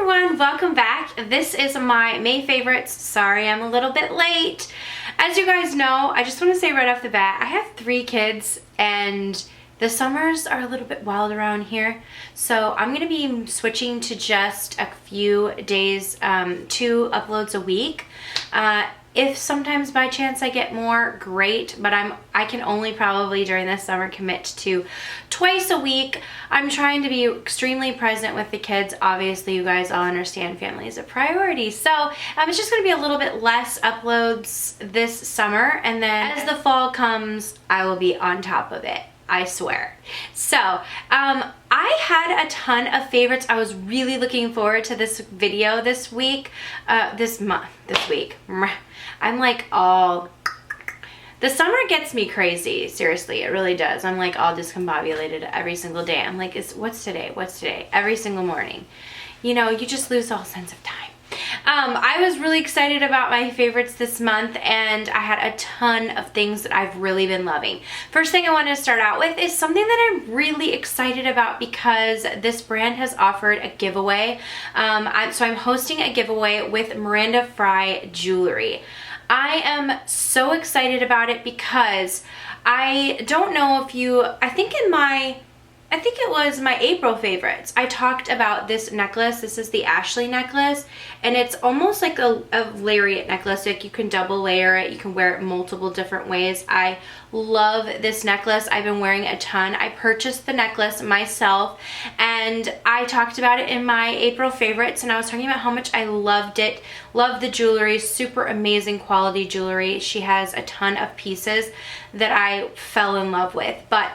everyone, welcome back. This is my May favorites. Sorry, I'm a little bit late. As you guys know, I just want to say right off the bat, I have 3 kids and the summers are a little bit wild around here. So I'm going to be switching to just a few days, 2 uploads a week. If sometimes by chance I get more, great, but I can only probably during this summer commit to twice a week. I'm trying to be extremely present with the kids. Obviously, you guys all understand family is a priority. So it's just going to be a little bit less uploads this summer, and then as the fall comes, I will be on top of it. I swear. So, I had a ton of favorites. I was really looking forward to this video this week, this week. I'm like all, the summer gets me crazy. Seriously, it really does. I'm like all discombobulated every single day. I'm like, what's today? What's today? Every single morning. You know, you just lose all sense of time. I was really excited about my favorites this month, and I had a ton of things that I've really been loving. First thing I want to start out with is something that I'm really excited about because this brand has offered a giveaway. So I'm hosting a giveaway with Miranda Fry jewelry. I am so excited about it because I don't know if you, I think it was my April favorites. I talked about this necklace. This is the Ashleigh necklace, and it's almost like a lariat necklace. Like you can double layer it. You can wear it multiple different ways. I love this necklace. I've been wearing a ton. I purchased the necklace myself, and I talked about it in my April favorites, and I was talking about how much I loved it. Love the jewelry. Super amazing quality jewelry. She has a ton of pieces that I fell in love with, but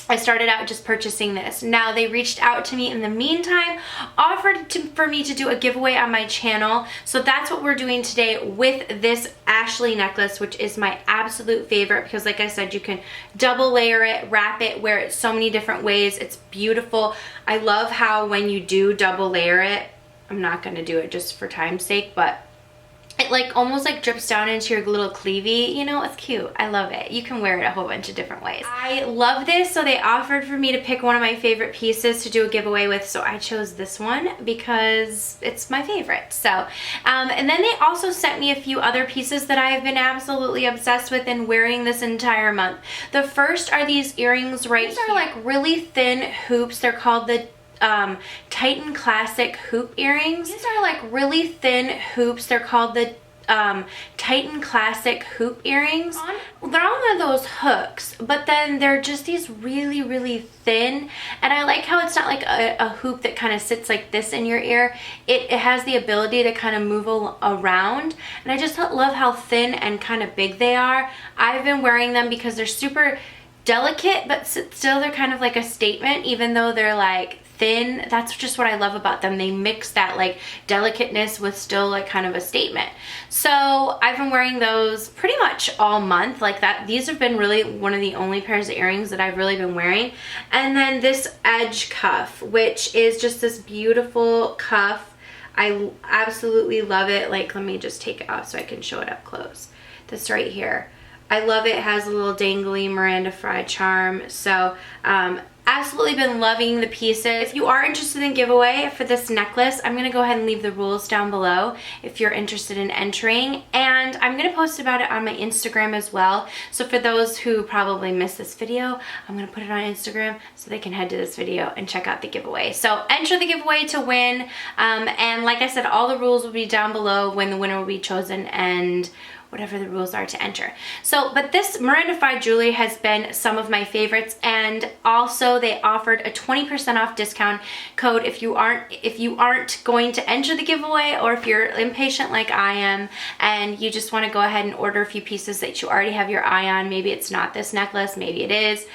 I started out just purchasing this. Now they reached out to me in the meantime, offered for me to do a giveaway on my channel. So that's what we're doing today with this Ashleigh necklace, which is my absolute favorite because like I said, you can double layer it, wrap it, wear it so many different ways. It's beautiful. I love how when you do double layer it, I'm not going to do it just for time's sake, but it like almost like drips down into your little cleavy, you know, it's cute. I love it. You can wear it a whole bunch of different ways. I love this, so they offered for me to pick one of my favorite pieces to do a giveaway with, so I chose this one because it's my favorite. So, and then they also sent me a few other pieces that I have been absolutely obsessed with and wearing this entire month. The first are these earrings right here. These are like really thin hoops. They're called the Titan Classic hoop earrings. These are like really thin hoops. They're called the Titan Classic hoop earrings. They're on one of those hooks, but then they're just these really, really thin, and I like how it's not like a hoop that kind of sits like this in your ear. It has the ability to kind of move around, and I just love how thin and kind of big they are. I've been wearing them because they're super delicate, but still they're kind of like a statement, even though they're like thin. That's just what I love about them. They mix that like delicateness with still like kind of a statement. So I've been wearing those pretty much all month like that. These have been really one of the only pairs of earrings that I've really been wearing. And then this edge cuff, which is just this beautiful cuff. I absolutely love it. Like, let me just take it off so I can show it up close. This right here. I love it. It has a little dangly Miranda Fry charm. So absolutely been loving the pieces. If you are interested in giveaway for this necklace, I'm going to go ahead and leave the rules down below if you're interested in entering, and I'm going to post about it on my Instagram as well. So for those who probably missed this video, I'm going to put it on Instagram so they can head to this video and check out the giveaway. So enter the giveaway to win, and like I said, all the rules will be down below when the winner will be chosen and whatever the rules are to enter. So, but this Miranda Fry jewelry has been some of my favorites, and also they offered a 20% off discount code if you aren't going to enter the giveaway, or if you're impatient like I am and you just want to go ahead and order a few pieces that you already have your eye on. Maybe it's not this necklace, maybe it is.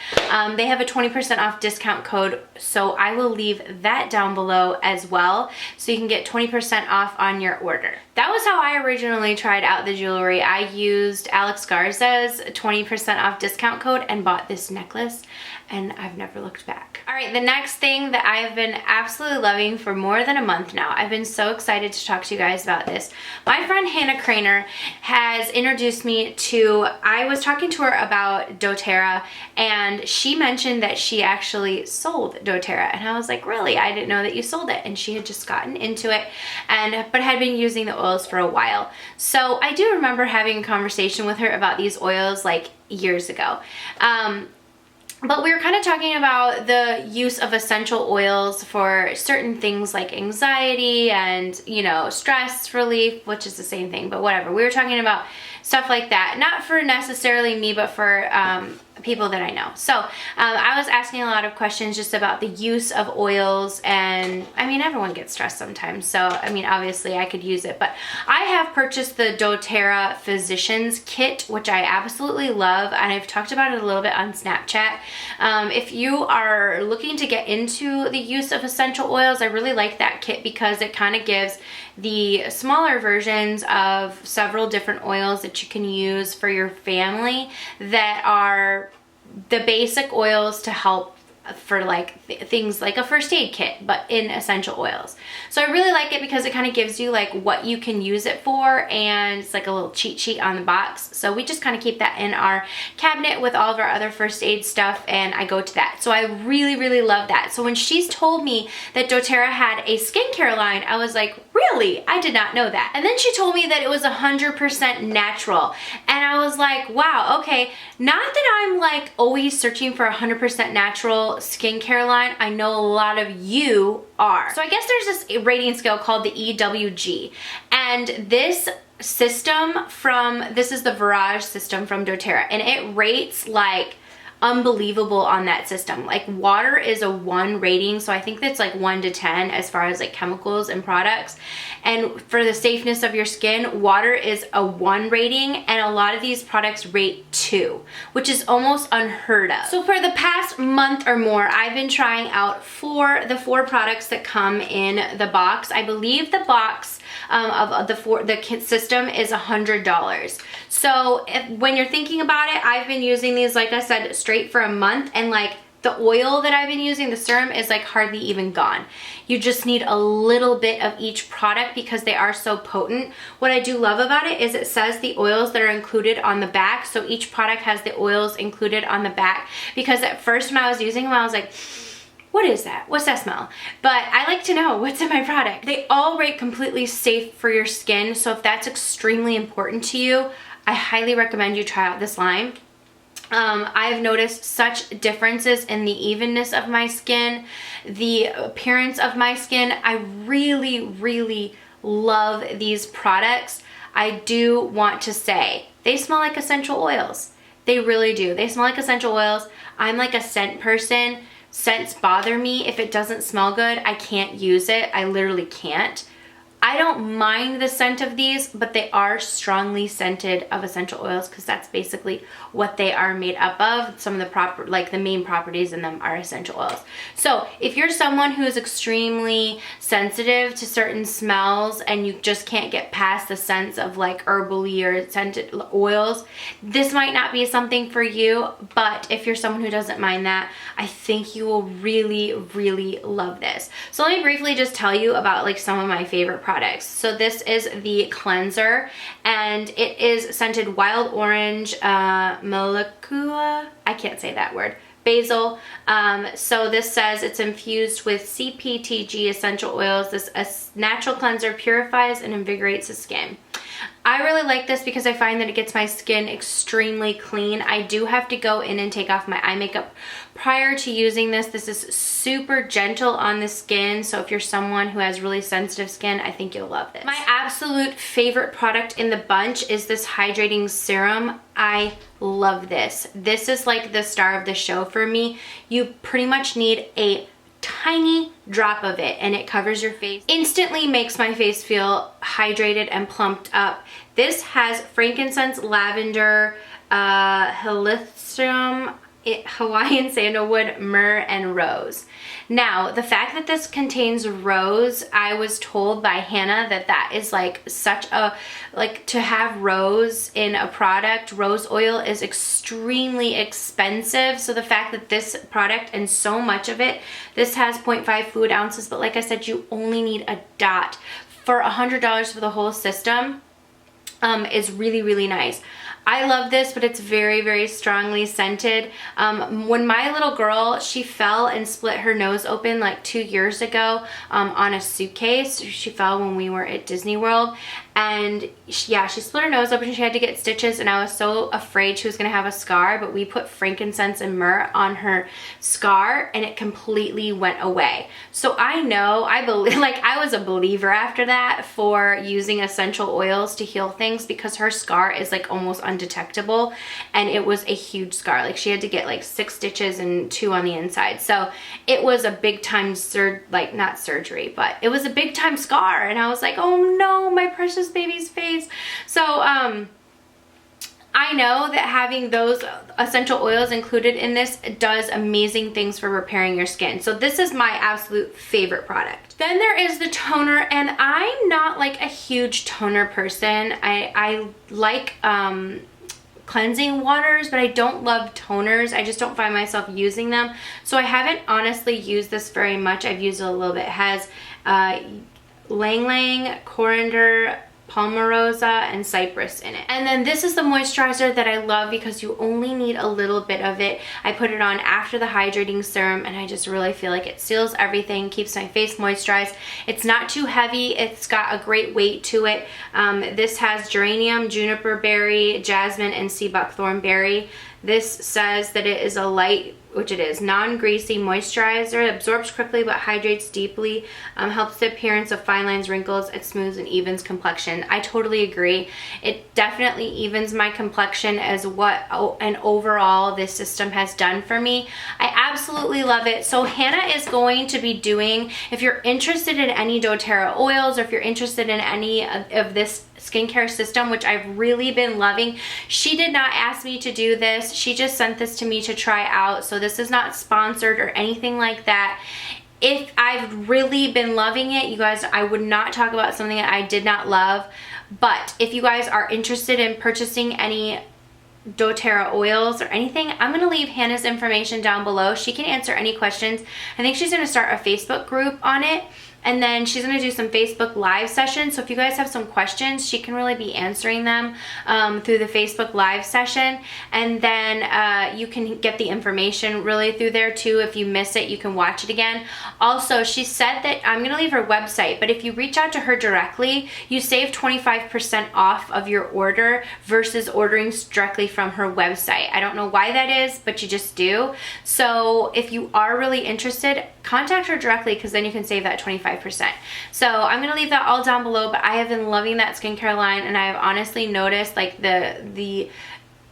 They have a 20% off discount code, so I will leave that down below as well, so you can get 20% off on your order. That was how I originally tried out the jewelry. I used Alex Garza's 20% off discount code and bought this necklace, and I've never looked back. All right, the next thing that I have been absolutely loving for more than a month now, I've been so excited to talk to you guys about this. My friend Hannah Craner has introduced me to, I was talking to her about doTERRA, and she mentioned that she actually sold doTERRA, and I was like, really? I didn't know that you sold it. And she had just gotten into it, but had been using the oils for a while. So I do remember having a conversation with her about these oils like years ago. But we were kind of talking about the use of essential oils for certain things like anxiety and, you know, stress relief, which is the same thing, but whatever. We were talking about stuff like that, not for necessarily me, but for people that I know. So I was asking a lot of questions just about the use of oils, and I mean, everyone gets stressed sometimes, so I mean, obviously I could use it, but I have purchased the doTERRA Physicians Kit, which I absolutely love, and I've talked about it a little bit on Snapchat. If you are looking to get into the use of essential oils, I really like that kit because it kind of gives the smaller versions of several different oils that you can use for your family that are the basic oils to help for like things like a first aid kit, but in essential oils. So I really like it because it kind of gives you like what you can use it for, and it's like a little cheat sheet on the box. So we just kind of keep that in our cabinet with all of our other first aid stuff, and I go to that. So I really love that. So when she's told me that doTERRA had a skincare line, I was like, really? I did not know that. And then she told me that it was 100% natural, and I was like, wow, okay. Not that I'm like always searching for 100% natural skincare line. I know a lot of you are. So I guess there's this rating scale called the EWG, and this system this is the Verage system from doTERRA, and it rates like unbelievable on that system. Like water is a 1 rating, so I think that's like 1 to 10 as far as like chemicals and products. And for the safeness of your skin, water is a 1 rating, and a lot of these products rate 2, which is almost unheard of. So for the past month or more, I've been trying out the 4 products that come in the box. I believe the box of the kit system is $100. So when you're thinking about it, I've been using these, like I said, straight for a month, and like the oil that I've been using, the serum, is like hardly even gone. You just need a little bit of each product because they are so potent. What I do love about it is it says the oils that are included on the back, so each product has the oils included on the back, because at first when I was using them, I was like, what is that? What's that smell? But I like to know what's in my product. They all rate completely safe for your skin, so if that's extremely important to you, I highly recommend you try out this line. I've noticed such differences in the evenness of my skin, the appearance of my skin. I really love these products. I do want to say they smell like essential oils. They really do. They smell like essential oils. I'm like a scent person. Scents bother me. If it doesn't smell good, I can't use it. I literally can't. I don't mind the scent of these, but they are strongly scented of essential oils because that's basically what they are made up of. Some of the main properties in them are essential oils. So if you're someone who is extremely sensitive to certain smells and you just can't get past the sense of like herbally or scented oils, this might not be something for you. But if you're someone who doesn't mind that, I think you will really love this. So let me briefly just tell you about like some of my favorite products. So this is the cleanser, and it is scented wild orange, molecula, I can't say that word, basil. So this says it's infused with CPTG essential oils. This natural cleanser purifies and invigorates the skin. I really like this because I find that it gets my skin extremely clean. I do have to go in and take off my eye makeup prior to using this. This is super gentle on the skin, so if you're someone who has really sensitive skin, I think you'll love this. My absolute favorite product in the bunch is this hydrating serum. I love this. This is like the star of the show for me. You pretty much need a tiny drop of it and it covers your face. Instantly makes my face feel hydrated and plumped up. This has frankincense, lavender, helichrysum, Hawaiian Sandalwood, Myrrh, and Rose. Now, the fact that this contains rose, I was told by Hannah that that is like such a, like to have rose in a product, rose oil is extremely expensive. So the fact that this product and so much of it, this has 0.5 fluid ounces, but like I said, you only need a dot for $100 for the whole system, is really, really nice. I love this, but it's very, very strongly scented. When my little girl, she fell and split her nose open like 2 years ago on a suitcase. She fell when we were at Disney World. And she split her nose open. She had to get stitches, and I was so afraid she was gonna have a scar, but we put frankincense and myrrh on her scar and it completely went away. So I know, I believe, like I was a believer after that for using essential oils to heal things, because her scar is like almost undetectable, and it was a huge scar. Like she had to get like 6 stitches and 2 on the inside. So it was a big time like not surgery, but it was a big time scar, and I was like, oh no, my precious baby's face. So I know that having those essential oils included in this does amazing things for repairing your skin. So this is my absolute favorite product. Then there is the toner, and I'm not like a huge toner person. I like cleansing waters, but I don't love toners. I just don't find myself using them. So I haven't honestly used this very much. I've used it a little bit. It has Lang Lang, coriander, palmarosa, and cypress in it. And then this is the moisturizer that I love because you only need a little bit of it. I put it on after the hydrating serum, and I just really feel like it seals everything, keeps my face moisturized. It's not too heavy. It's got a great weight to it. This has geranium, juniper berry, jasmine, and sea buckthorn berry. This says that it is a light, which it is, non-greasy moisturizer. It absorbs quickly but hydrates deeply, helps the appearance of fine lines, wrinkles. It smooths and evens complexion. I totally agree. It definitely evens my complexion as what and overall this system has done for me. I absolutely love it. So Hannah is going to be doing, if you're interested in any doTERRA oils, or if you're interested in any of this skincare system, which I've really been loving. She did not ask me to do this. She just sent this to me to try out. So this is not sponsored or anything like that. If I've really been loving it, you guys, I would not talk about something that I did not love. But if you guys are interested in purchasing any doTERRA oils or anything, I'm going to leave Hannah's information down below. She can answer any questions. I think she's going to start a Facebook group on it. And then she's going to do some Facebook Live sessions. So if you guys have some questions, she can really be answering them through the Facebook Live session. And then you can get the information really through there too. If you miss it, you can watch it again. Also, she said that, I'm going to leave her website, but if you reach out to her directly, you save 25% off of your order versus ordering directly from her website. I don't know why that is, but you just do. So if you are really interested, contact her directly, because then you can save that 25%. So I'm going to leave that all down below, but I have been loving that skincare line, and I have honestly noticed like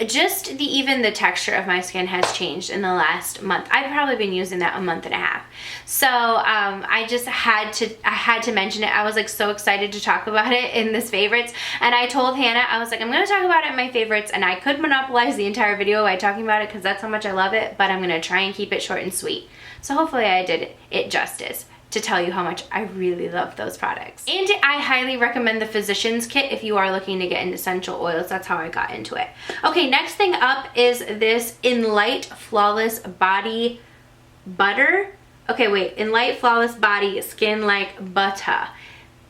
even the texture of my skin has changed in the last month. I've probably been using that a month and a half. So I just had to mention it. I was like so excited to talk about it in this favorites, and I told Hannah, I was like, I'm going to talk about it in my favorites, and I could monopolize the entire video by talking about it because that's how much I love it, but I'm going to try and keep it short and sweet. So hopefully I did it justice to tell you how much I really love those products. And I highly recommend the Physicians Kit if you are looking to get into essential oils. That's how I got into it. Okay, next thing up is this Enlight Flawless Body Butter. Okay, wait, Enlight Flawless Body Skin Like Butter.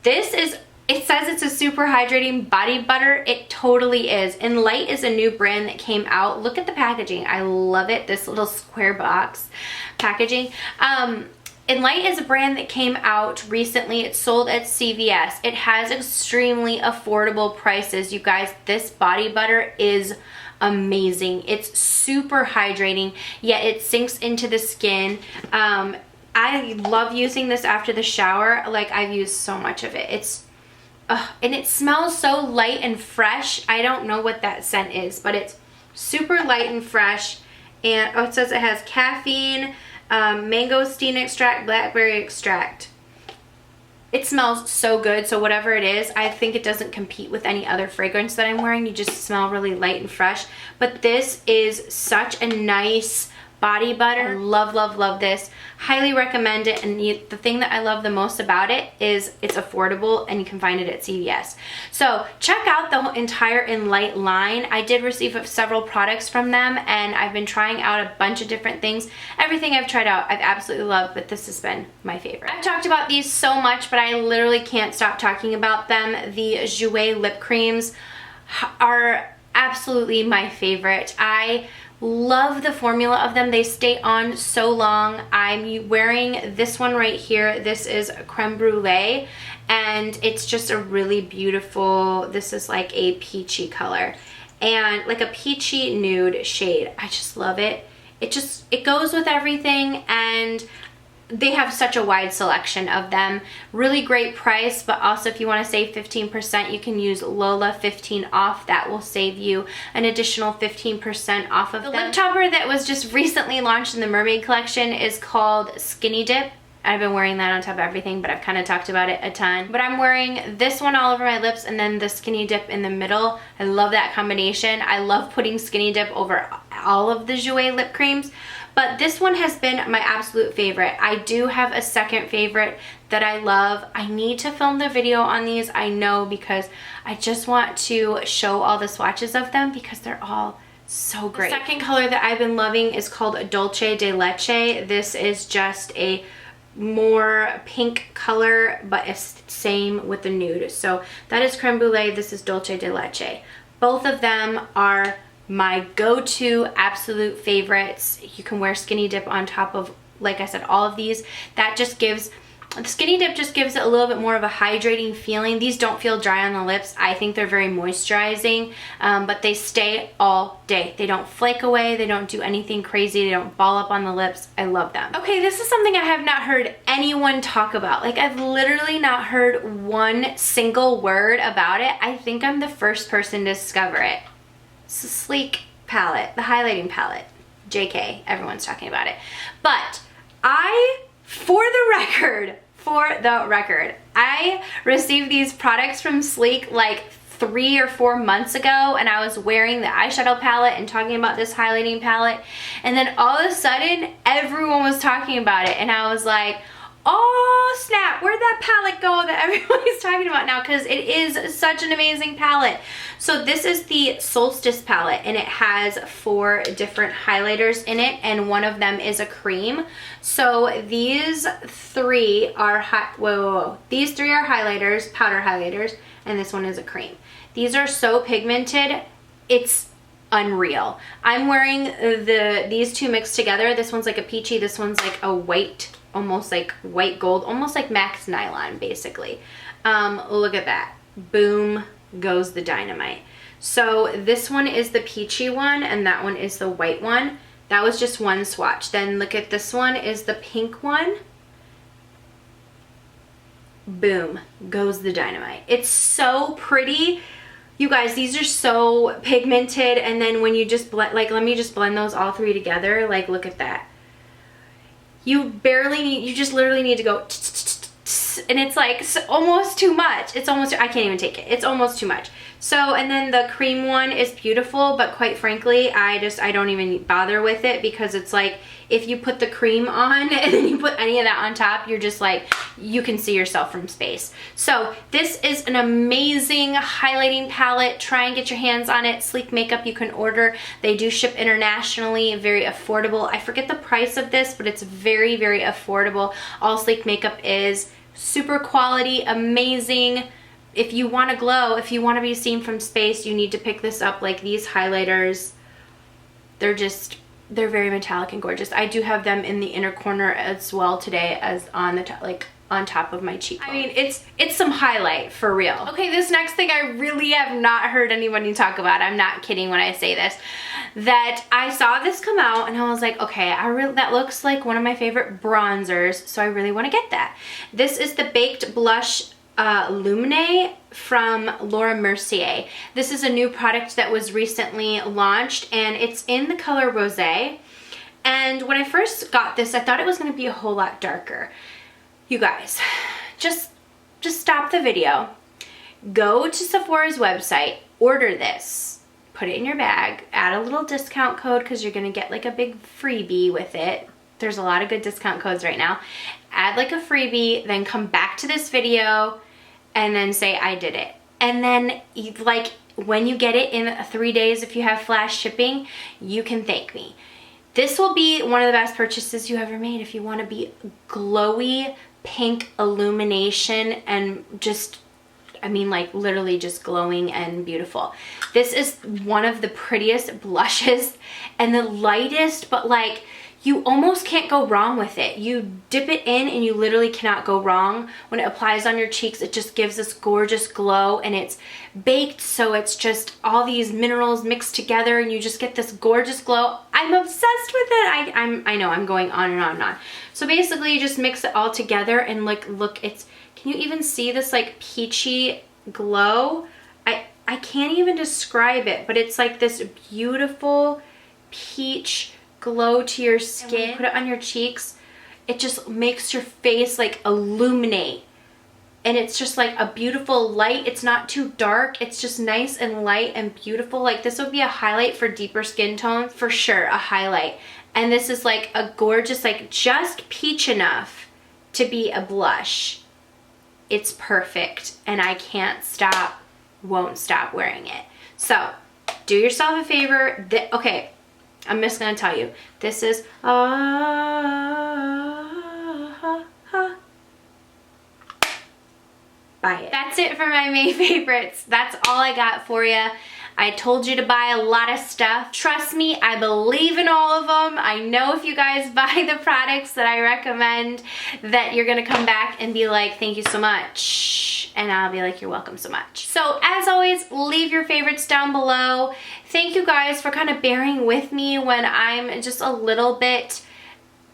This is, it says it's a super hydrating body butter. It totally is. Enlight is a new brand that came out. Look at the packaging. I love it. This little square box packaging. Enlight is a brand that came out recently. It's sold at CVS. It has extremely affordable prices. You guys, this body butter is amazing. It's super hydrating, yet it sinks into the skin. I love using this after the shower. Like, I've used so much of it. And it smells so light and fresh. I don't know what that scent is, but it's super light and fresh. And it says it has caffeine, mangosteen extract, blackberry extract. It smells so good. So whatever it is, I think it doesn't compete with any other fragrance that I'm wearing. You just smell really light and fresh. But this is such a nice body butter. I love, love, love this. Highly recommend it. And the thing that I love the most about it is it's affordable and you can find it at CVS. So check out the entire In Light line. I did receive several products from them and I've been trying out a bunch of different things. Everything I've tried out I've absolutely loved, but this has been my favorite. I've talked about these so much, but I literally can't stop talking about them. The Jouer lip creams are absolutely my favorite. I love the formula of them. They stay on so long. I'm wearing this one right here. This is Creme Brûlée and it's just a really beautiful, this is like a peachy color and like a peachy nude shade. I just love it. It goes with everything and they have such a wide selection of them. Really great price, but also if you want to save 15%, you can use Lola 15 off. That will save you an additional 15% off of them. The lip topper that was just recently launched in the Mermaid collection is called Skinny Dip. I've been wearing that on top of everything, but I've kind of talked about it a ton. But I'm wearing this one all over my lips and then the Skinny Dip in the middle. I love that combination. I love putting Skinny Dip over all of the Jouer lip creams. But this one has been my absolute favorite. I do have a second favorite that I love. I need to film the video on these, I know, because I just want to show all the swatches of them because they're all so great. The second color that I've been loving is called Dulce de Leche. This is just a more pink color, but it's same with the nude. So that is Creme Brûlée. This is Dulce de Leche. Both of them are my go-to absolute favorites. You can wear Skinny Dip on top of, like I said, all of these. That just gives, the Skinny Dip just gives it a little bit more of a hydrating feeling. These don't feel dry on the lips. I think they're very moisturizing, but they stay all day. They don't flake away. They don't do anything crazy. They don't ball up on the lips. I love them. Okay, this is something I have not heard anyone talk about. Like, I've literally not heard one single word about it. I think I'm the first person to discover it. It's a Sleek palette, the highlighting palette. JK, everyone's talking about it. But for the record, I received these products from Sleek like 3 or 4 months ago and I was wearing the eyeshadow palette and talking about this highlighting palette. And then all of a sudden, everyone was talking about it and I was like, oh snap, where'd that palette go that everybody's talking about now? Because it is such an amazing palette. So this is the Solstice palette and it has 4 different highlighters in it and one of them is a cream. So these 3 are these 3 are highlighters, powder highlighters, and this one is a cream. These are so pigmented, it's unreal. I'm wearing these 2 mixed together. This one's like a peachy, this one's like a white, almost like white gold, almost like Max Nylon basically. Look at that. Boom goes the dynamite. So this one is the peachy one and that one is the white one. That was just one swatch. Then look at this one is the pink one. Boom goes the dynamite. It's so pretty. You guys, these are so pigmented and then when you just blend, like let me just blend those all 3 together, like look at that. You barely need, you just literally need to go and it's like almost too much. It's almost, I can't even take it. It's almost too much. So, and then the cream one is beautiful, but quite frankly, I don't even bother with it because it's like, if you put the cream on and then you put any of that on top, you're just like, you can see yourself from space. So this is an amazing highlighting palette. Try and get your hands on it. Sleek Makeup you can order. They do ship internationally, very affordable. I forget the price of this, but it's very, very affordable. All Sleek Makeup is super quality, amazing. If you want to glow, if you want to be seen from space, you need to pick this up. Like these highlighters, they're very metallic and gorgeous. I do have them in the inner corner as well today as on the top, like on top of my cheekbone. I mean, it's some highlight for real. Okay, this next thing I really have not heard anybody talk about. I'm not kidding when I say this. That I saw this come out and I was like, okay, that looks like one of my favorite bronzers, so I really want to get that. This is the Baked Blush Illuminating from Laura Mercier. This is a new product that was recently launched and it's in the color Rosé. And when I first got this, I thought it was going to be a whole lot darker. You guys, just stop the video, go to Sephora's website, order this, put it in your bag, add a little discount code because you're gonna get like a big freebie with it. There's a lot of good discount codes right now. Add like a freebie, then come back to this video and then say I did it. And then like when you get it in 3 days, if you have flash shipping, you can thank me. This will be one of the best purchases you ever made if you want to be glowy pink illumination and just, I mean like literally just glowing and beautiful. This is one of the prettiest blushes and the lightest, but like you almost can't go wrong with it. You dip it in and you literally cannot go wrong. When it applies on your cheeks, it just gives this gorgeous glow, and it's baked, so it's just all these minerals mixed together and you just get this gorgeous glow. I'm obsessed with it. I know I'm going on and on and on. So basically you just mix it all together and like, look, it's, can you even see this like peachy glow? I can't even describe it, but it's like this beautiful peach glow to your skin. And when you put it on your cheeks, it just makes your face like illuminate, and it's just like a beautiful light. It's not too dark, it's just nice and light and beautiful. Like this would be a highlight for deeper skin tones, for sure, a highlight. And this is like a gorgeous, like just peach enough to be a blush. It's perfect, and I can't stop, won't stop wearing it. So do yourself a favor. Okay, I'm just gonna tell you, this is buy it. That's it for my May favorites. That's all I got for you. I told you to buy a lot of stuff. Trust me, I believe in all of them. I know if you guys buy the products that I recommend, that you're gonna come back and be like, thank you so much. And I'll be like, you're welcome so much. So as always, leave your favorites down below. Thank you guys for kind of bearing with me when I'm just a little bit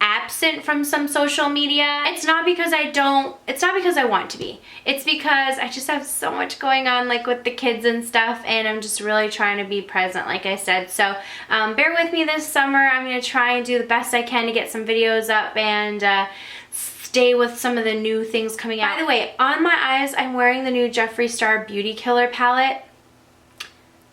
absent from some social media. It's not because it's not because I want to be. It's because I just have so much going on, like with the kids and stuff, and I'm just really trying to be present, like I said. So bear with me this summer. I'm gonna try and do the best I can to get some videos up and stay with some of the new things coming out. By the way, on my eyes, I'm wearing the new Jeffree Star Beauty Killer palette.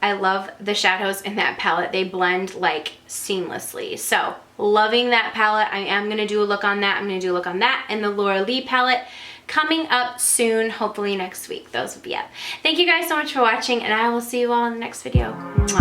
I love the shadows in that palette. They blend like seamlessly. So loving that palette. I am gonna do a look on that. I'm gonna do a look on that and the Laura Lee palette coming up soon, hopefully next week. Those will be up. Thank you guys so much for watching, and I will see you all in the next video. Mwah.